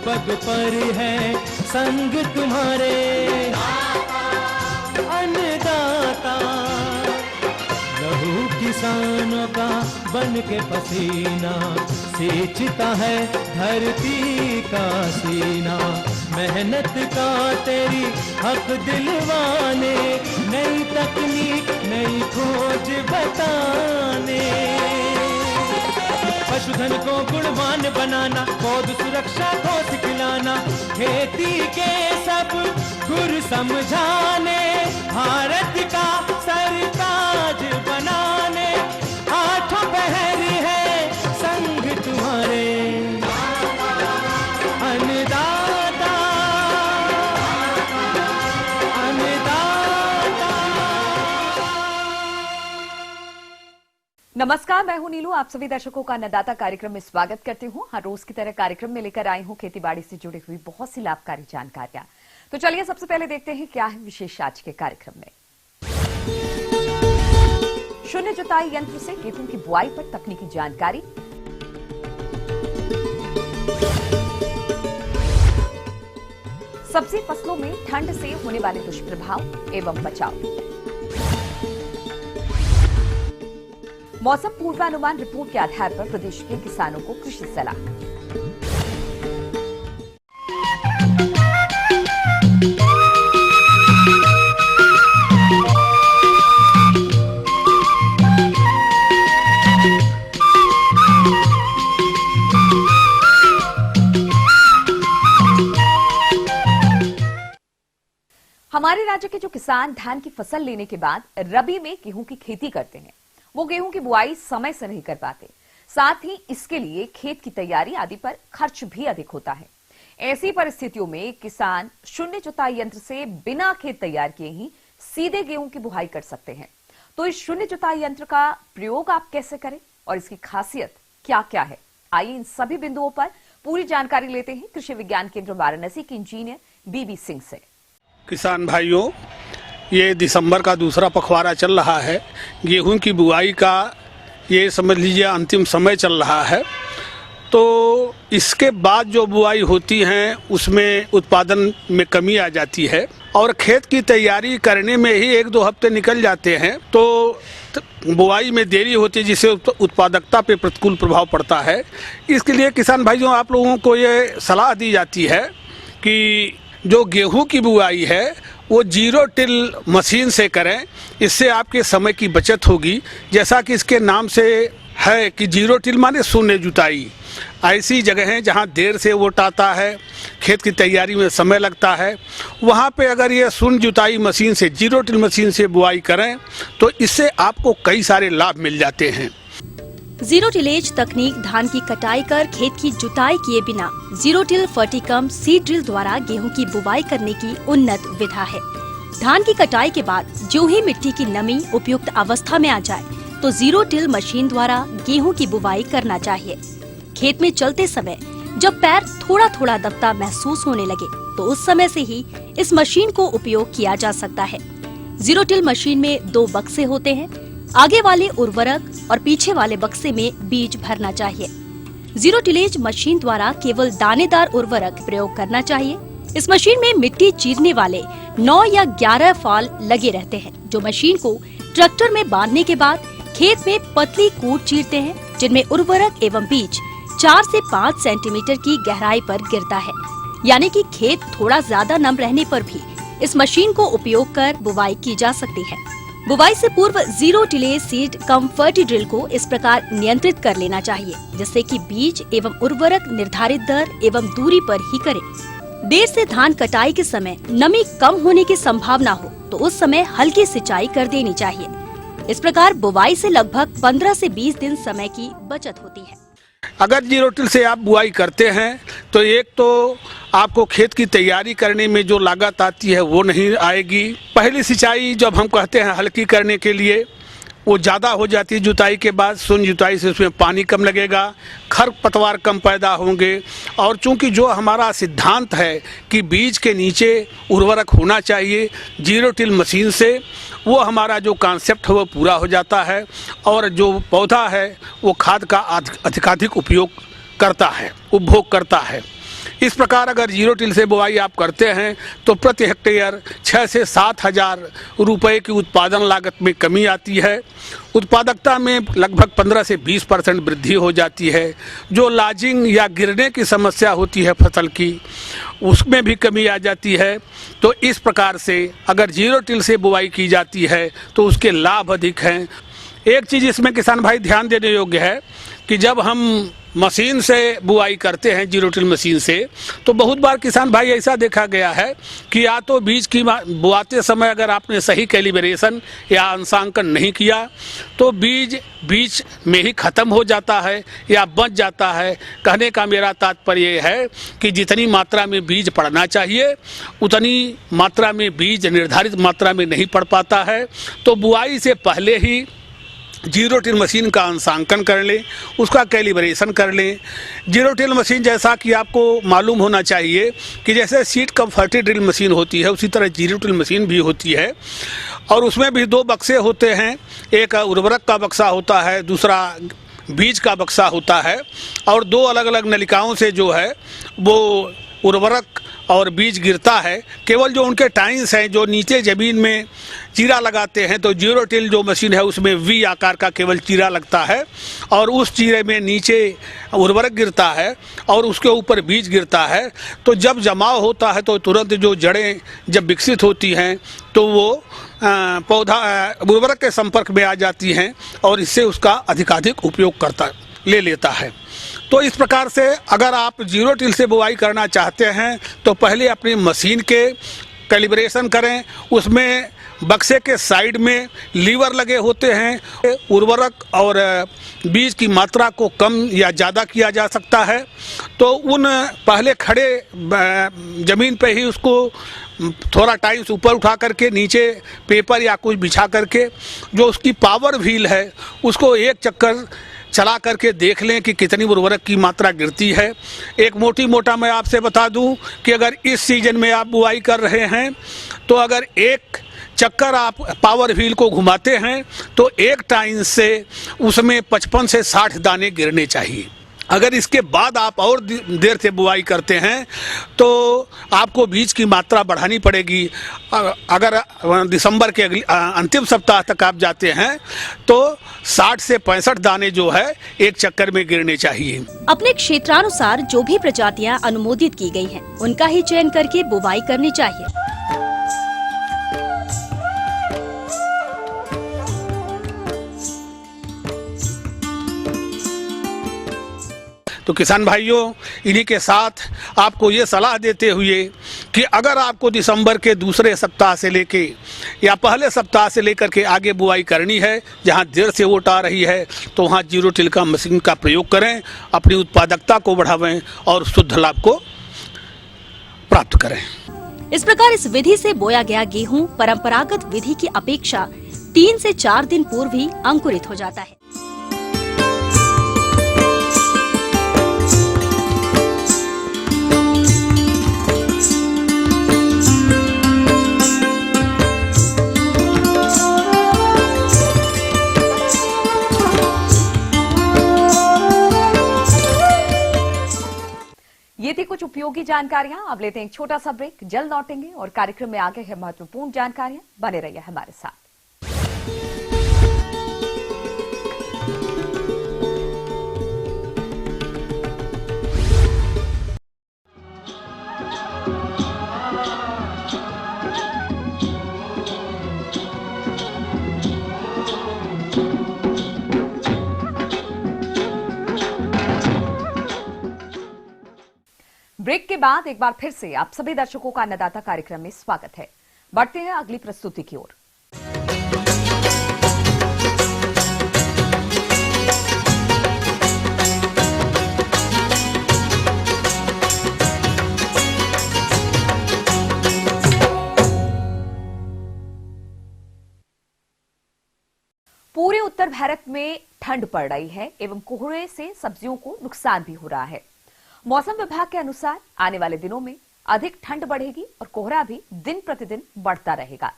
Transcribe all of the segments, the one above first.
पग पर है संग तुम्हारे अन्नदाता। लहू किसानों का बन के पसीना सींचता है धरती का सीना। मेहनत का तेरी हक दिलवाने, नई तकनीक नई खोज बताने। पशुधन को गुणवान बनाना, पौध सुरक्षा को सिखलाना, खेती के सब गुर समझाने, भारत का सरताज बनाने। आठों पहर है संग तुम्हारे अन्नदाता, अन्नदाता। नमस्कार, मैं हूं नीलू। आप सभी दर्शकों का अन्नदाता कार्यक्रम में स्वागत करती हूं। हर रोज की तरह कार्यक्रम में लेकर आई हूं खेतीबाड़ी से जुड़ी हुई बहुत सी लाभकारी जानकारियां। तो चलिए सबसे पहले देखते हैं क्या है विशेष आज के कार्यक्रम में। शून्य जुताई यंत्र से गेहूं की बुआई पर तकनीकी जानकारी, सब्जी फसलों में ठंड से होने वाले दुष्प्रभाव एवं बचाव, मौसम पूर्वानुमान रिपोर्ट के आधार पर प्रदेश के किसानों को कृषि सलाह। हमारे राज्य के जो किसान धान की फसल लेने के बाद रबी में गेहूं की खेती करते हैं, वो गेहूं की बुआई समय से नहीं कर पाते। साथ ही इसके लिए खेत की तैयारी आदि पर खर्च भी अधिक होता है। ऐसी परिस्थितियों में किसान शून्य जुताई यंत्र से बिना खेत तैयार किए ही सीधे गेहूं की बुआई कर सकते हैं। तो इस शून्य जुताई यंत्र का प्रयोग आप कैसे करें और इसकी खासियत क्या क्या है, आइए इन सभी बिंदुओं पर पूरी जानकारी लेते हैं कृषि विज्ञान केंद्र वाराणसी के इंजीनियर बीबी सिंह से। किसान भाइयों, ये दिसंबर का दूसरा पखवाड़ा चल रहा है। गेहूं की बुआई का ये समझ लीजिए अंतिम समय चल रहा है। तो इसके बाद जो बुआई होती है उसमें उत्पादन में कमी आ जाती है और खेत की तैयारी करने में ही 1-2 हफ्ते निकल जाते हैं। तो बुआई में देरी होती है जिससे उत्पादकता पे प्रतिकूल प्रभाव पड़ता है। इसके लिए किसान भाइयों आप लोगों को ये सलाह दी जाती है कि जो गेहूं की बुआई है वो 0 टिल मशीन से करें। इससे आपके समय की बचत होगी। जैसा कि इसके नाम से है कि 0 टिल माने शून्य जुताई। ऐसी जगह हैं जहां देर से वोट आता है, खेत की तैयारी में समय लगता है, वहां पे अगर ये शून्य जुताई मशीन से 0 टिल मशीन से बुआई करें तो इससे आपको कई सारे लाभ मिल जाते हैं। जीरो टिलेज तकनीक धान की कटाई कर खेत की जुताई किए बिना जीरो टिल फर्टिकम सीड ड्रिल द्वारा गेहूं की बुवाई करने की उन्नत विधा है। धान की कटाई के बाद जो ही मिट्टी की नमी उपयुक्त अवस्था में आ जाए तो जीरो टिल मशीन द्वारा गेहूं की बुवाई करना चाहिए। खेत में चलते समय जब पैर थोड़ा थोड़ा दबता महसूस होने लगे तो उस समय से ही इस मशीन को उपयोग किया जा सकता है। जीरो टिल मशीन में 2 बक्से होते हैं। आगे वाले उर्वरक और पीछे वाले बक्से में बीज भरना चाहिए। जीरो टिलेज मशीन द्वारा केवल दानेदार उर्वरक प्रयोग करना चाहिए। इस मशीन में मिट्टी चीरने वाले 9 या 11 फाल लगे रहते हैं, जो मशीन को ट्रैक्टर में बांधने के बाद खेत में पतली कूट चीरते हैं, जिनमें उर्वरक एवं बीज 4 से 5 सेंटीमीटर की गहराई पर गिरता है। यानी कि खेत थोड़ा ज्यादा नम रहने पर भी इस मशीन को उपयोग कर बुवाई की जा सकती है। बुवाई से पूर्व जीरो टिलेज सीड कम फर्टी ड्रिल को इस प्रकार नियंत्रित कर लेना चाहिए जिससे कि बीज एवं उर्वरक निर्धारित दर एवं दूरी पर ही करें। देर से धान कटाई के समय नमी कम होने की संभावना हो तो उस समय हल्की सिंचाई कर देनी चाहिए। इस प्रकार बुवाई से लगभग 15 से 20 दिन समय की बचत होती है। अगर जीरो टिल से आप बुआई करते हैं तो एक तो आपको खेत की तैयारी करने में जो लागत आती है वो नहीं आएगी। पहली सिंचाई जब हम कहते हैं हल्की करने के लिए वो ज़्यादा हो जाती है जुताई के बाद। शून्य जुताई से उसमें पानी कम लगेगा, खरपतवार कम पैदा होंगे। और चूंकि जो हमारा सिद्धांत है कि बीज के नीचे उर्वरक होना चाहिए, जीरो टिल मशीन से वो हमारा जो कॉन्सेप्ट है वो पूरा हो जाता है और जो पौधा है वो खाद का अधिकाधिक उपयोग करता है, उपभोग करता है। इस प्रकार अगर जीरो टिल से बुआई आप करते हैं तो प्रति हेक्टेयर 6 से 7 हजार रुपये की उत्पादन लागत में कमी आती है। उत्पादकता में लगभग 15 से 20% वृद्धि हो जाती है। जो लाजिंग या गिरने की समस्या होती है फसल की, उसमें भी कमी आ जाती है। तो इस प्रकार से अगर जीरो टिल से बुआई की जाती है तो उसके लाभ अधिक हैं। एक चीज़ इसमें किसान भाई ध्यान देने योग्य है कि जब हम मशीन से बुआई करते हैं, जीरो टिल मशीन से, तो बहुत बार किसान भाई ऐसा देखा गया है कि या तो बीज की बुआते समय अगर आपने सही कैलिब्रेशन या अंशांकन नहीं किया तो बीज में ही ख़त्म हो जाता है या बच जाता है। कहने का मेरा तात्पर्य है कि जितनी मात्रा में बीज पड़ना चाहिए उतनी मात्रा में बीज निर्धारित मात्रा में नहीं पड़ पाता है। तो बुआई से पहले ही जीरो टिल मशीन का अंशांकन कर लें, उसका कैलिब्रेशन कर लें। जीरो टिल मशीन जैसा कि आपको मालूम होना चाहिए कि जैसे सीड कम फर्टी ड्रिल मशीन होती है, उसी तरह जीरो टिल मशीन भी होती है और उसमें भी 2 बक्से होते हैं। एक उर्वरक का बक्सा होता है, दूसरा बीज का बक्सा होता है और 2 अलग अलग नलिकाओं से जो है वो उर्वरक और बीज गिरता है। केवल जो उनके टाइन्स हैं जो नीचे ज़मीन में चीरा लगाते हैं, तो जीरो टिल जो मशीन है उसमें वी आकार का केवल चीरा लगता है और उस चीरे में नीचे उर्वरक गिरता है और उसके ऊपर बीज गिरता है। तो जब जमाव होता है तो तुरंत जो जड़ें जब विकसित होती हैं तो वो पौधा उर्वरक के संपर्क में आ जाती हैं और इससे उसका अधिकाधिक उपयोग ले लेता है। तो इस प्रकार से अगर आप जीरो टिल से बुआई करना चाहते हैं तो पहले अपनी मशीन के कैलिब्रेशन करें। उसमें बक्से के साइड में लीवर लगे होते हैं। उर्वरक और बीज की मात्रा को कम या ज़्यादा किया जा सकता है। तो उन पहले खड़े ज़मीन पे ही उसको थोड़ा टाइम्स ऊपर उठा करके नीचे पेपर या कुछ बिछा करके जो उसकी पावर व्हील है उसको एक चक्कर चला करके देख लें कि कितनी उर्वरक की मात्रा गिरती है। एक मोटा मैं आपसे बता दूं कि अगर इस सीजन में आप बुआई कर रहे हैं तो अगर एक चक्कर आप पावर व्हील को घुमाते हैं तो एक टाइम से उसमें 55 से 60 दाने गिरने चाहिए। अगर इसके बाद आप और देर से बुआई करते हैं तो आपको बीज की मात्रा बढ़ानी पड़ेगी। अगर दिसंबर के अंतिम सप्ताह तक आप जाते हैं तो 60 से 65 दाने जो है एक चक्कर में गिरने चाहिए। अपने क्षेत्रानुसार जो भी प्रजातियां अनुमोदित की गई हैं, उनका ही चयन करके बुवाई करनी चाहिए। तो किसान भाइयों, इन्हीं के साथ आपको ये सलाह देते हुए कि अगर आपको दिसंबर के दूसरे सप्ताह से लेके या पहले सप्ताह से लेकर के आगे बुआई करनी है, जहां देर से वोट आ रही है, तो वहां जीरो टिल का मशीन का प्रयोग करें, अपनी उत्पादकता को बढ़ावें और शुद्ध लाभ को प्राप्त करें। इस प्रकार इस विधि से बोया गया गेहूं परंपरागत विधि की अपेक्षा 3 से 4 दिन पूर्व ही अंकुरित हो जाता है। ये थी कुछ उपयोगी जानकारियां। अब लेते हैं एक छोटा सा ब्रेक, जल्द लौटेंगे और कार्यक्रम में आगे है महत्वपूर्ण जानकारियां। बने रहिए हमारे साथ। ब्रेक के बाद एक बार फिर से आप सभी दर्शकों का अन्नदाता कार्यक्रम में स्वागत है। बढ़ते हैं अगली प्रस्तुति की ओर। पूरे उत्तर भारत में ठंड पड़ रही है एवं कोहरे से सब्जियों को नुकसान भी हो रहा है। मौसम विभाग के अनुसार आने वाले दिनों में अधिक ठंड बढ़ेगी और कोहरा भी दिन प्रतिदिन बढ़ता रहेगा।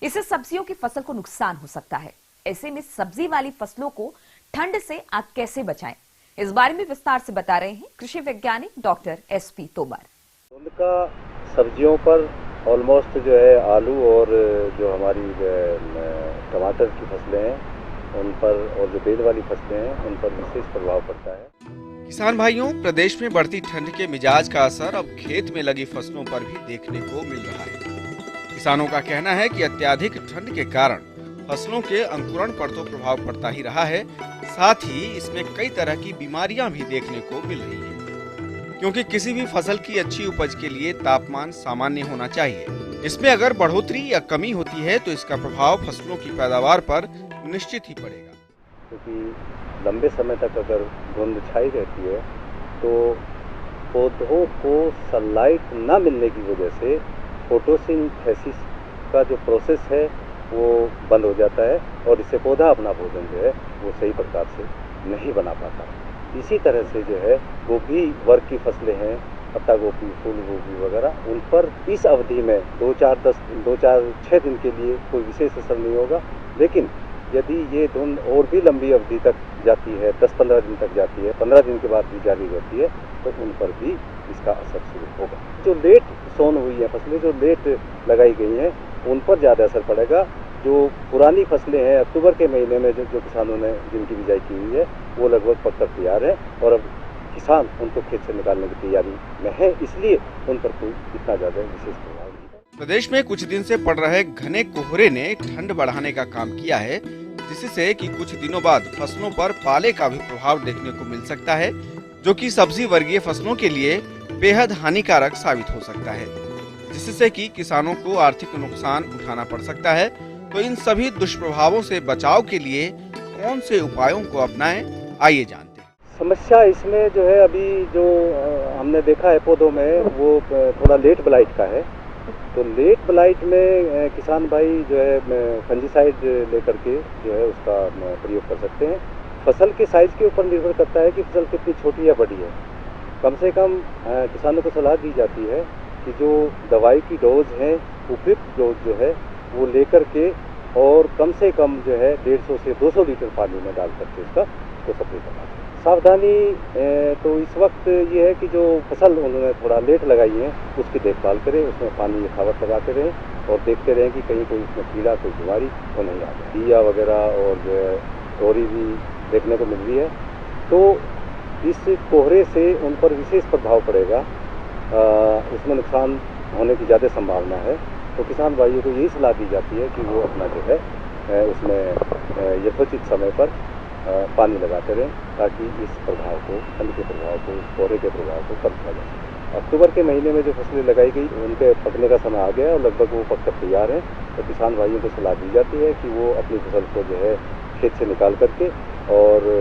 इससे सब्जियों की फसल को नुकसान हो सकता है। ऐसे में सब्जी वाली फसलों को ठंड से आप कैसे बचाएं, इस बारे में विस्तार से बता रहे हैं कृषि वैज्ञानिक डॉक्टर SP तोमर। उनका सब्जियों पर ऑलमोस्ट जो है आलू और जो हमारी टमाटर की फसलें हैं उन पर और जो बेल वाली फसलें हैं उन पर विशेष प्रभाव पड़ता है। किसान भाइयों, प्रदेश में बढ़ती ठंड के मिजाज का असर अब खेत में लगी फसलों पर भी देखने को मिल रहा है। किसानों का कहना है कि अत्यधिक ठंड के कारण फसलों के अंकुरण पर तो प्रभाव पड़ता ही रहा है, साथ ही इसमें कई तरह की बीमारियां भी देखने को मिल रही हैं। क्योंकि किसी भी फसल की अच्छी उपज के लिए तापमान सामान्य होना चाहिए। इसमें अगर बढ़ोतरी या कमी होती है तो इसका प्रभाव फसलों की पैदावार पर निश्चित ही पड़ेगा। क्योंकि लंबे समय तक अगर धुंध छाई रहती है तो पौधों को सनलाइट न मिलने की वजह से फोटोसिंथेसिस का जो प्रोसेस है वो बंद हो जाता है और इससे पौधा अपना भोजन जो है वो सही प्रकार से नहीं बना पाता। इसी तरह से जो है गोभी वर्ग की फसलें हैं, पत्ता गोभी, फूल गोभी वगैरह, उन पर इस अवधि में 2-4-6 दिन के लिए कोई विशेष असर नहीं होगा। लेकिन यदि ये धुंध और भी लंबी अवधि तक जाती है, 10-15 दिन तक जाती है, 15 दिन के बाद भी जारी रहती है, तो उन पर भी इसका असर शुरू होगा। जो लेट सोन हुई है फसलें, जो लेट लगाई गई हैं, उन पर ज़्यादा असर पड़ेगा। जो पुरानी फसलें हैं अक्टूबर के महीने में जो किसानों ने जिनकी बिजाई की हुई है वो लगभग पककर तैयार है और अब किसान उनको खेत से निकालने की तैयारी में है, इसलिए उन पर कोई इतना ज़्यादा विशेष प्रभाव नहीं है। प्रदेश में कुछ दिन से पड़ रहे घने कोहरे ने ठंड बढ़ाने का काम किया है, जिससे कि कुछ दिनों बाद फसलों पर पाले का भी प्रभाव देखने को मिल सकता है, जो कि सब्जी वर्गीय फसलों के लिए बेहद हानिकारक साबित हो सकता है, जिससे कि किसानों को आर्थिक नुकसान उठाना पड़ सकता है। तो इन सभी दुष्प्रभावों से बचाव के लिए कौन से उपायों को अपनाएं, आइए जानते हैं। समस्या इसमें जो है अभी जो हमने देखा है पौधों में वो थोड़ा लेट ब्लाइट का है। तो लेट ब्लाइट में किसान भाई जो है फंजीसाइड लेकर के जो है उसका प्रयोग कर सकते हैं। फसल के साइज के ऊपर निर्भर करता है कि फसल कितनी छोटी या बड़ी है। कम से कम किसानों को सलाह दी जाती है कि जो दवाई की डोज है, उपयुक्त डोज जो है वो लेकर के और कम से कम जो है 150 से 200 लीटर पानी में डाल करके उसको स्प्रे करना चाहिए। सावधानी तो इस वक्त ये है कि जो फसल उन्होंने थोड़ा लेट लगाई है उसकी देखभाल करें, उसमें पानी यथावत लगाते रहें और देखते रहें कि कहीं कोई उसमें कीड़ा, कोई बीमारी तो नहीं आ जाए। दिया वगैरह और जो है तोरी भी देखने को मिल रही है, तो इस कोहरे से उन पर विशेष प्रभाव पड़ेगा, उसमें नुकसान होने की ज़्यादा संभावना है। तो किसान भाइयों को यही सलाह दी जाती है कि वो अपना जो है उसमें यथोचित समय पर पानी लगाते रहें ताकि इस प्रभाव को, ठंड के प्रभाव को, कोहरे के प्रभाव को कम किया जाए। अक्टूबर के महीने में जो फसलें लगाई गई उनके पकने का समय आ गया और लगभग वो पककर तैयार हैं। तो किसान भाइयों को सलाह दी जाती है कि वो अपनी फसल को जो है खेत से निकाल करके और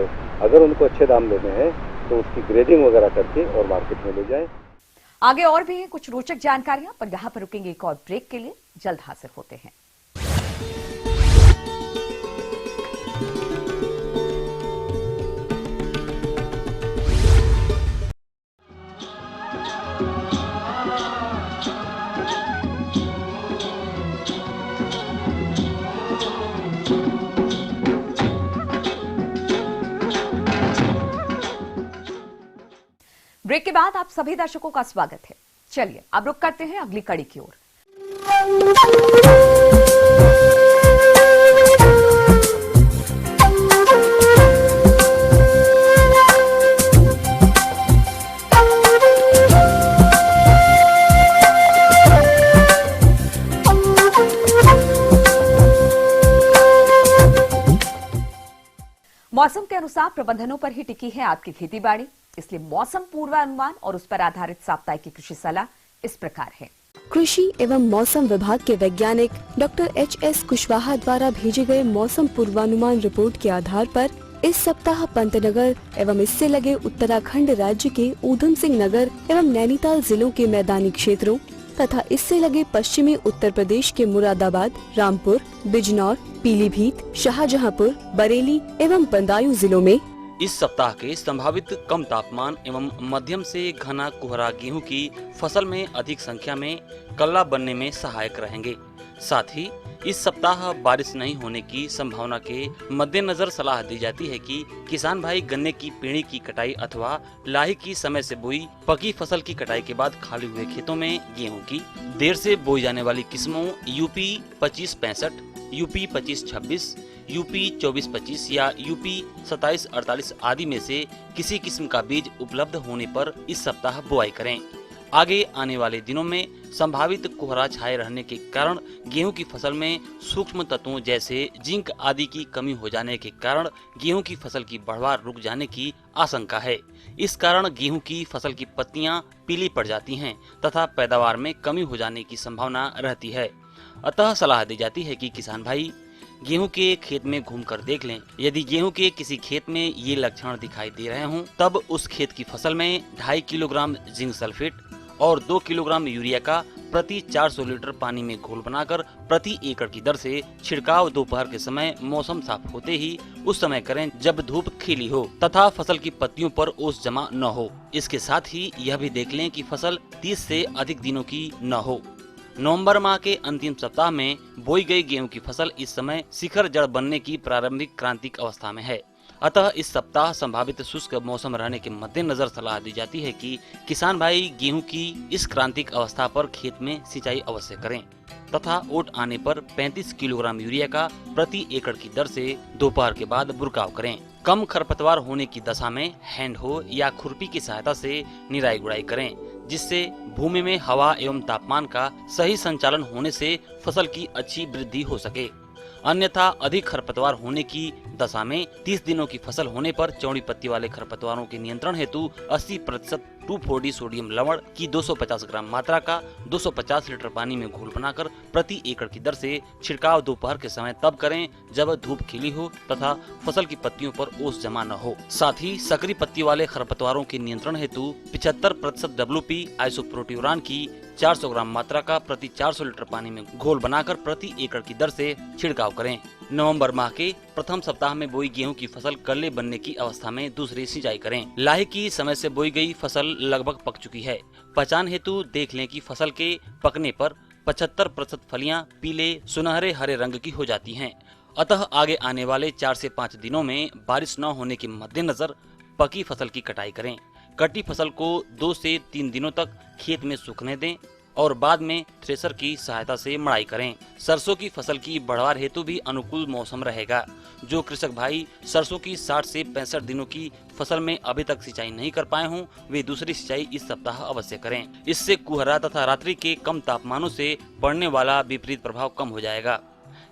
अगर उनको अच्छे दाम लेने हैं तो उसकी ग्रेडिंग वगैरह करके और मार्केट में ले जाएं। आगे और भी हैं कुछ रोचक जानकारियां, पर यहां पर रुकेंगे एक और ब्रेक के लिए। जल्द हाजिर होते हैं। ब्रेक के बाद आप सभी दर्शकों का स्वागत है। चलिए अब रुक करते हैं अगली कड़ी की ओर। मौसम के अनुसार प्रबंधनों पर ही टिकी है आपकी खेती बाड़ी, इसलिए मौसम पूर्वानुमान और उस पर आधारित साप्ताहिक की कृषि सलाह इस प्रकार है। कृषि एवं मौसम विभाग के वैज्ञानिक डॉक्टर एच.एस. कुशवाहा द्वारा भेजे गए मौसम पूर्वानुमान रिपोर्ट के आधार पर इस सप्ताह पंतनगर एवं इससे लगे उत्तराखंड राज्य के ऊधम सिंह नगर एवं नैनीताल जिलों के मैदानी क्षेत्रों तथा इससे लगे पश्चिमी उत्तर प्रदेश के मुरादाबाद, रामपुर, बिजनौर, पीलीभीत, शाहजहांपुर, बरेली एवं बदायूं जिलों में इस सप्ताह के संभावित कम तापमान एवं मध्यम से घना कोहरा गेहूं की फसल में अधिक संख्या में कल्ला बनने में सहायक रहेंगे। साथ ही इस सप्ताह बारिश नहीं होने की संभावना के मद्देनजर सलाह दी जाती है कि किसान भाई गन्ने की पेड़ी की कटाई अथवा लाही की समय से बोई पकी फसल की कटाई के बाद खाली हुए खेतों में गेहूं की देर से बोई जाने वाली किस्मों यूपी 2565, यूपी 2526, यूपी 2425 या यूपी 2748 आदि में से किसी किस्म का बीज उपलब्ध होने पर इस सप्ताह बुआई करें। आगे आने वाले दिनों में संभावित कोहरा छाए रहने के कारण गेहूं की फसल में सूक्ष्म तत्वों जैसे जिंक आदि की कमी हो जाने के कारण गेहूं की फसल की बढ़वार रुक जाने की आशंका है। इस कारण गेहूं की फसल की पत्तियां पीली पड़ जाती हैं तथा पैदावार में कमी हो जाने की संभावना रहती है। अतः सलाह दी जाती है कि किसान भाई गेहूं के खेत में घूमकर देख लें। यदि गेहूं के किसी खेत में ये लक्षण दिखाई दे रहे हों तब उस खेत की फसल में 2.5 किलोग्राम जिंक सल्फेट और 2 किलोग्राम यूरिया का प्रति 400 लीटर पानी में घोल बनाकर प्रति एकड़ की दर से छिड़काव दोपहर के समय मौसम साफ होते ही उस समय करें जब धूप खिली हो तथा फसल की पत्तियों पर ओस जमा न हो। इसके साथ ही यह भी देख लें कि फसल 30 से अधिक दिनों की न हो। नवंबर माह के अंतिम सप्ताह में बोई गई गेहूं की फसल इस समय शिखर जड़ बनने की प्रारंभिक क्रांतिक अवस्था में है। अतः इस सप्ताह संभावित शुष्क मौसम रहने के मद्देनजर सलाह दी जाती है कि किसान भाई गेहूं की इस क्रांतिक अवस्था पर खेत में सिंचाई अवश्य करें तथा ओट आने पर 35 किलोग्राम यूरिया का प्रति एकड़ की दर से दोपहर के बाद बुरकाव करें। कम खरपतवार होने की दशा में हैंड हो या खुरपी की सहायता से निराई गुड़ाई करें, जिससे भूमि में हवा एवं तापमान का सही संचालन होने से फसल की अच्छी वृद्धि हो सके। अन्यथा अधिक खरपतवार होने की दशा में 30 दिनों की फसल होने पर चौड़ी पत्ती वाले खरपतवारों के नियंत्रण हेतु 80% 2,4-D सोडियम लवण की 250 ग्राम मात्रा का 250 लीटर पानी में घोल बनाकर प्रति एकड़ की दर से छिड़काव दोपहर के समय तब करें जब धूप खिली हो तथा फसल की पत्तियों पर ओस जमा न हो। साथ ही सकरी पत्ती वाले खरपतवारों के नियंत्रण हेतु 75% WP आइसोप्रोट्यूरान की 400 ग्राम मात्रा का प्रति 400 लीटर पानी में घोल बनाकर प्रति एकड़ की दर से छिड़काव करें। नवंबर माह के प्रथम सप्ताह में बोई गेहूं की फसल कल्ले बनने की अवस्था में दूसरी सिंचाई करें। लाही की समय से बोई गई फसल लगभग पक चुकी है। पहचान हेतु देख लें कि फसल के पकने पर 75% फलियां पीले सुनहरे हरे रंग की हो जाती हैं। अतः आगे आने वाले 4 से 5 दिनों में बारिश न होने के मद्देनजर पकी फसल की कटाई करें। कटी फसल को 2 से 3 दिनों तक खेत में सूखने दें और बाद में थ्रेसर की सहायता से मड़ाई करें। सरसों की फसल की बढ़वार हेतु भी अनुकूल मौसम रहेगा। जो कृषक भाई सरसों की 60 से 65 दिनों की फसल में अभी तक सिंचाई नहीं कर पाए हों वे दूसरी सिंचाई इस सप्ताह अवश्य करें। इससे कुहरा तथा रात्रि के कम तापमानों से पड़ने वाला विपरीत प्रभाव कम हो जाएगा।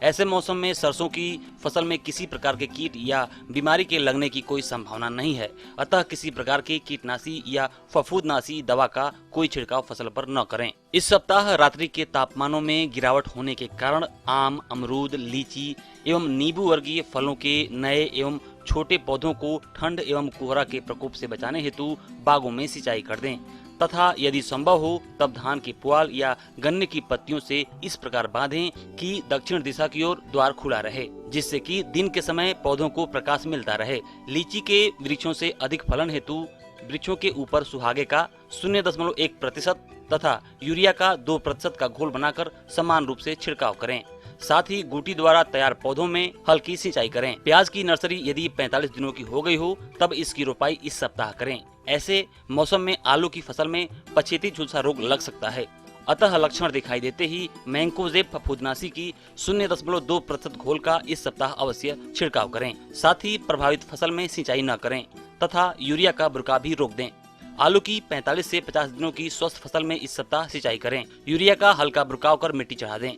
ऐसे मौसम में सरसों की फसल में किसी प्रकार के कीट या बीमारी के लगने की कोई संभावना नहीं है। अतः किसी प्रकार के कीटनाशी या फफूंदनाशी दवा का कोई छिड़काव फसल पर न करें। इस सप्ताह रात्रि के तापमानों में गिरावट होने के कारण आम, अमरूद, लीची एवं नींबू वर्गीय फलों के नए एवं छोटे पौधों को ठंड एवं कोहरा के प्रकोप से बचाने हेतु बागों में सिंचाई कर दें तथा यदि संभव हो तब धान की पुआल या गन्ने की पत्तियों से इस प्रकार बांधें कि दक्षिण दिशा की ओर द्वार खुला रहे, जिससे कि दिन के समय पौधों को प्रकाश मिलता रहे। लीची के वृक्षों से अधिक फलन हेतु वृक्षों के ऊपर सुहागे का 0.1% तथा यूरिया का 2% का घोल बनाकर समान रूप से छिड़काव करें। साथ ही गुटी द्वारा तैयार पौधों में हल्की सिंचाई करें। प्याज की नर्सरी यदि 45 दिनों की हो गई हो तब इसकी रोपाई इस सप्ताह करें। ऐसे मौसम में आलू की फसल में पछेती झुलसा रोग लग सकता है। अतः लक्षण दिखाई देते ही मैंकोजेब फफूंदनाशी की 0.2% घोल का इस सप्ताह अवश्य छिड़काव करें। साथ ही प्रभावित फसल में सिंचाई न करें तथा यूरिया का बुरका भी रोक दें। आलू की 45 से 50 दिनों की स्वस्थ फसल में इस सप्ताह सिंचाई करें। यूरिया का हल्का बुरकाव कर मिट्टी चढ़ा दें।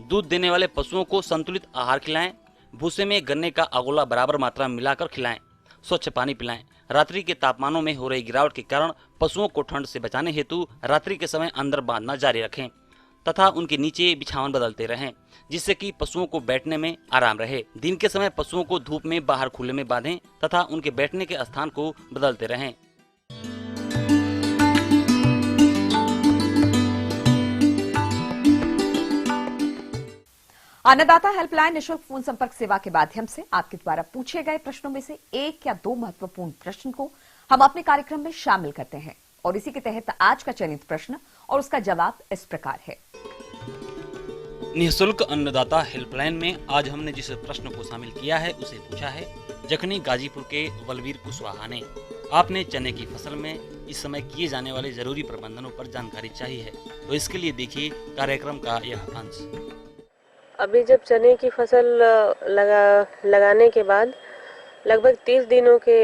दूध देने वाले पशुओं को संतुलित आहार खिलाएं। भूसे में गन्ने का अगोला बराबर मात्रा में मिलाकर खिलाएं। स्वच्छ पानी पिलाएं। रात्रि के तापमानों में हो रही गिरावट के कारण पशुओं को ठंड से बचाने हेतु रात्रि के समय अंदर बांधना जारी रखें तथा उनके नीचे बिछावन बदलते रहें, जिससे कि पशुओं को बैठने में आराम रहे। दिन के समय पशुओं को धूप में बाहर खुले में बांधें तथा उनके बैठने के स्थान को बदलते रहें। अन्नदाता हेल्पलाइन निःशुल्क फोन संपर्क सेवा के माध्यम से आपके द्वारा पूछे गए प्रश्नों में से 1 या 2 महत्वपूर्ण प्रश्न को हम अपने कार्यक्रम में शामिल करते हैं और इसी के तहत आज का चयनित प्रश्न और उसका जवाब इस प्रकार है। निःशुल्क अन्नदाता हेल्पलाइन में आज हमने जिस प्रश्न को शामिल किया है उसे पूछा है जखनी गाजीपुर के बलवीर कुशवाहा ने। आपने चने की फसल में इस समय किए जाने वाले जरूरी प्रबंधनों पर जानकारी चाहिए है, तो इसके लिए देखिए कार्यक्रम का यह अंश। अभी जब चने की फसल लगाने के बाद लगभग 30 दिनों के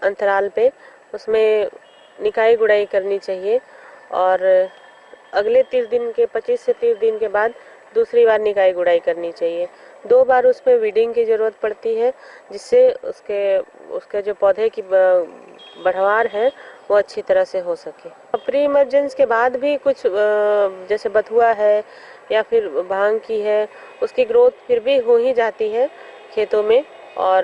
अंतराल पे उसमें निकाई गुड़ाई करनी चाहिए और अगले 30 दिन के 25 से 30 दिन के बाद दूसरी बार निकाई गुड़ाई करनी चाहिए। 2 बार उसमें वीडिंग की ज़रूरत पड़ती है जिससे उसके जो पौधे की बढ़वार है वो अच्छी तरह से हो सके। प्री इमर्जेंस के बाद भी कुछ जैसे बथुआ है या फिर भांग की है, उसकी ग्रोथ फिर भी हो ही जाती है खेतों में और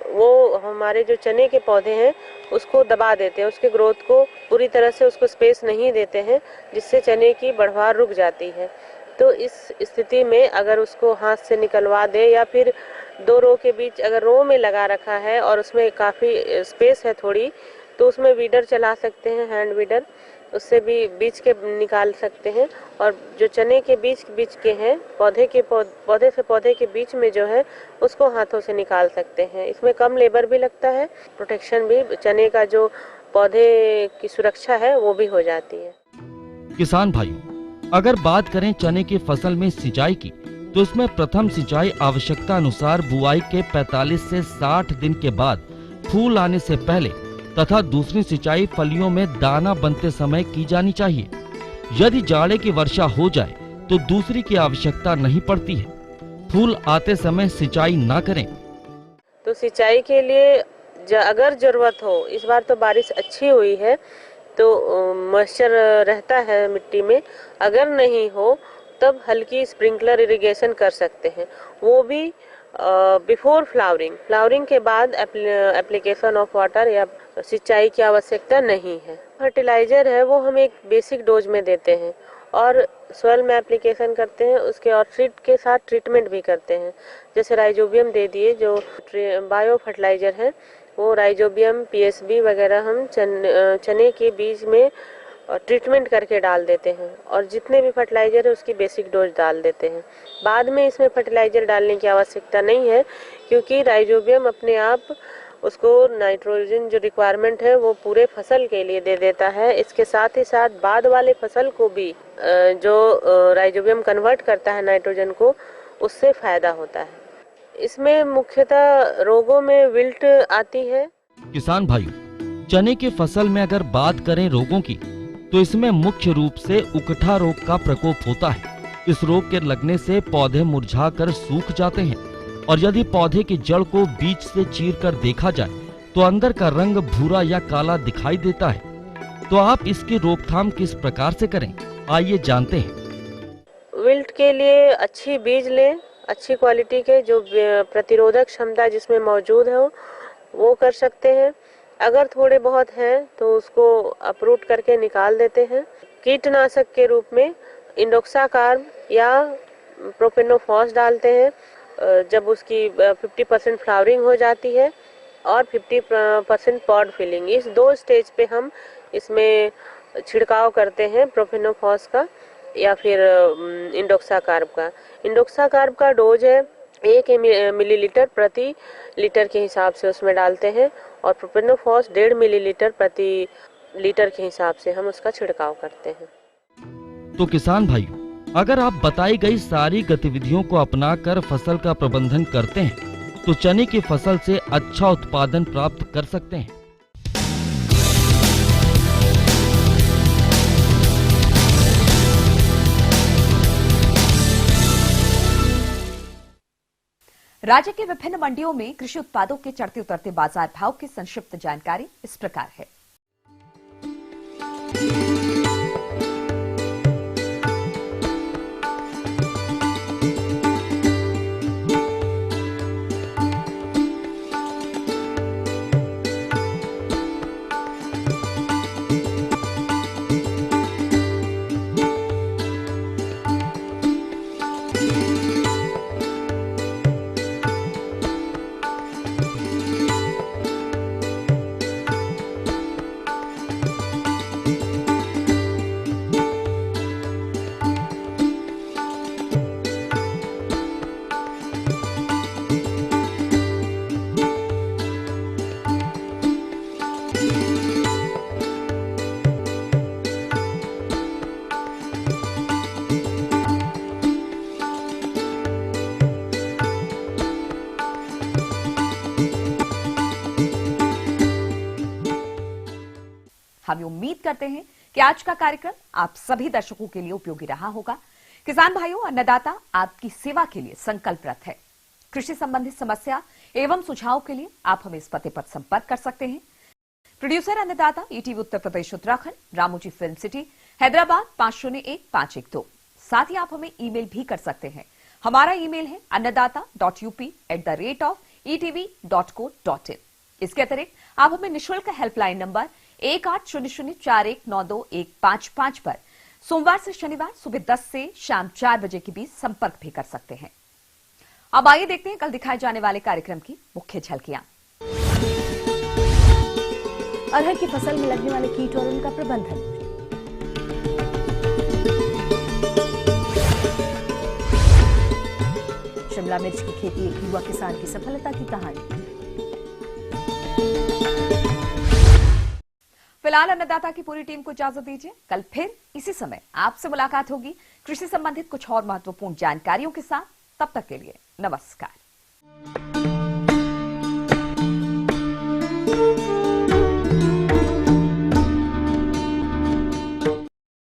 वो हमारे जो चने के पौधे हैं उसको दबा देते हैं, उसके ग्रोथ को पूरी तरह से उसको स्पेस नहीं देते हैं जिससे चने की बढ़वार रुक जाती है। तो इस स्थिति में अगर उसको हाथ से निकलवा दे या फिर 2 रो के बीच अगर रो में लगा रखा है और उसमें काफ़ी स्पेस है थोड़ी, तो उसमें वीडर चला सकते हैं, हैंड वीडर, उससे भी बीज के निकाल सकते हैं। और जो चने के बीच के हैं पौधे से पौधे के बीच में जो है उसको हाथों से निकाल सकते हैं। इसमें कम लेबर भी लगता है, प्रोटेक्शन भी, चने का जो पौधे की सुरक्षा है वो भी हो जाती है। किसान भाइयों, अगर बात करें चने की फसल में सिंचाई की, तो इसमें प्रथम सिंचाई आवश्यकता अनुसार बुआई के 45 से 60 दिन के बाद फूल आने से पहले तथा दूसरी सिंचाई फलियों में दाना बनते समय की जानी चाहिए। यदि जाड़े की वर्षा हो जाए तो दूसरी की आवश्यकता नहीं पड़ती है। फूल आते समय सिंचाई ना करें। तो सिंचाई के लिए अगर जरूरत हो, इस बार तो बारिश अच्छी हुई है तो मॉइस्चर रहता है मिट्टी में, अगर नहीं हो तब हल्की स्प्रिंकलर इरिगेशन कर सकते हैं, वो भी बिफोर फ्लावरिंग के बाद एप्लीकेशन ऑफ वाटर या सिंचाई की आवश्यकता नहीं है। फर्टिलाइजर है वो हम एक बेसिक डोज में देते हैं और सॉइल में एप्लीकेशन करते हैं उसके, और सीड के साथ ट्रीटमेंट भी करते हैं। जैसे राइजोबियम दे दिए, जो बायो फर्टिलाइजर है वो राइजोबियम, पीएसबी वगैरह हम चने के बीज में ट्रीटमेंट करके डाल देते हैं और जितने भी फर्टिलाइजर है उसकी बेसिक डोज डाल देते हैं। बाद में इसमें फर्टिलाइजर डालने की आवश्यकता नहीं है क्योंकि राइजोबियम अपने आप उसको नाइट्रोजन जो रिक्वायरमेंट है वो पूरे फसल के लिए दे देता है। इसके साथ ही साथ बाद वाले फसल को भी जो राइजोबियम कन्वर्ट करता है नाइट्रोजन को, उससे फायदा होता है। इसमें मुख्यतः रोगों में विल्ट आती है। किसान भाइयों, चने की फसल में अगर बात करें रोगों की, तो इसमें मुख्य रूप से उकठा रोग का प्रकोप होता है। इस रोग के लगने से पौधे मुरझाकर सूख जाते हैं और यदि पौधे की जड़ को बीच से चीरकर देखा जाए तो अंदर का रंग भूरा या काला दिखाई देता है। तो आप इसकी रोकथाम किस प्रकार से करें, आइए जानते हैं। विल्ट के लिए अच्छी बीज लें, अच्छी क्वालिटी के, जो प्रतिरोधक क्षमता जिसमें मौजूद है वो कर सकते हैं। अगर थोड़े बहुत हैं तो उसको अपरूट करके निकाल देते हैं। कीटनाशक के रूप में इंडोक्साकार्ब या प्रोपेनोफॉस डालते हैं जब उसकी 50% फ्लावरिंग हो जाती है और 50% पॉड फिलिंग। इस 2 स्टेज पे हम इसमें छिड़काव करते हैं प्रोपेनोफॉस का या फिर इंडोक्साकार्ब का। इंडोक्साकार्ब का डोज है 1 मिलीलीटर प्रति लीटर के हिसाब से उसमें डालते हैं और प्रोपेनोफॉस 1.5 मिलीलीटर प्रति लीटर के हिसाब से हम उसका छिड़काव करते हैं। तो किसान भाइयों, अगर आप बताई गई सारी गतिविधियों को अपनाकर फसल का प्रबंधन करते हैं तो चने की फसल से अच्छा उत्पादन प्राप्त कर सकते हैं। राज्य के विभिन्न मंडियों में कृषि उत्पादों के चढ़ते उतरते बाजार भाव की संक्षिप्त जानकारी इस प्रकार है। हम उम्मीद करते हैं कि आज का कार्यक्रम आप सभी दर्शकों के लिए उपयोगी रहा होगा। किसान भाइयों, अन्नदाता आपकी सेवा के लिए संकल्परत है। कृषि संबंधित समस्या एवं सुझाव के लिए आप हमें इस पते पर संपर्क कर सकते हैं। प्रोड्यूसर अन्नदाता, ETV Uttar Pradesh Uttarakhand, Ramoji film city, Hyderabad 501512। साथ ही आप हमें ईमेल भी कर सकते हैं। हमारा ईमेल है annadata.up@etv.co.in। इसके अतिरिक्त आप हमें निःशुल्क हेल्पलाइन नंबर 1800419215 पर सोमवार से शनिवार सुबह 10 से शाम 4 बजे के बीच संपर्क भी कर सकते हैं। अब आइए देखते हैं कल दिखाए जाने वाले कार्यक्रम की मुख्य झलकियां। अरहर की फसल में लगने वाले कीट और उनका प्रबंधन। शिमला मिर्च की खेती एक युवा किसान की सफलता की कहानी। फिलहाल अन्नदाता की पूरी टीम को इजाजत दीजिए। कल फिर इसी समय आपसे मुलाकात होगी कृषि संबंधित कुछ और महत्वपूर्ण जानकारियों के साथ। तब तक के लिए नमस्कार।